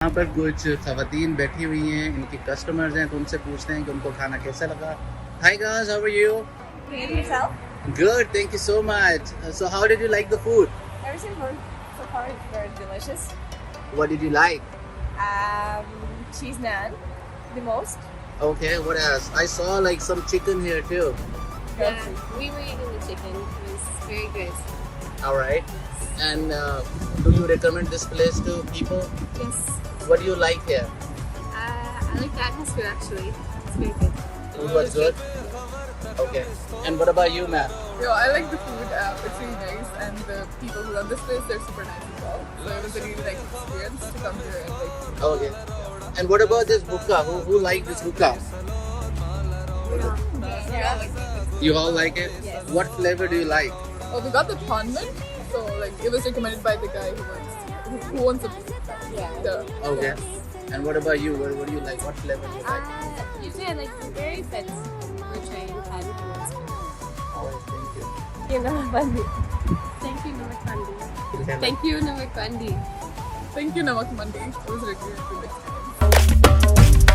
यहाँ पर कुछ खवातीन बैठी हुई हैं, इनकी कस्टमर्स हैं, तो उनसे पूछते हैं कि उनको खाना कैसा लगा. Hi guys, how are you? Good, yourself? Good, thank you so much. So how did you like the food? Everything good so far. It's very delicious. What did you like? Cheese naan, the most. Okay, what else? I saw like some chicken here too. Yeah, we were eating the chicken. It was very good. Alright. And do you recommend this place to people? Yes. What do you like here? I like the atmosphere actually. It's very good. Food was good? Okay. And what about you, ma'am? Yo, I like the food. It's really nice, and the people who run this place, they're super nice as well. So it was a really nice experience to come here and like. Okay. And what about this hookah? Who like this hookah? Yeah. You all like it? Yes. What flavor do you like? Oh, we got the thon mint, so like it was recommended by the guy who owns the place. Yeah. Okay. And what about you? What do you like? What flavor do you like? Usually I like blueberry, but we're trying to Oh, thank you. You know, Bhaji. Thank you, Namak Mandi. Thank you, Namak Mandi. Thank you, Namak Mandi. It was really good experience.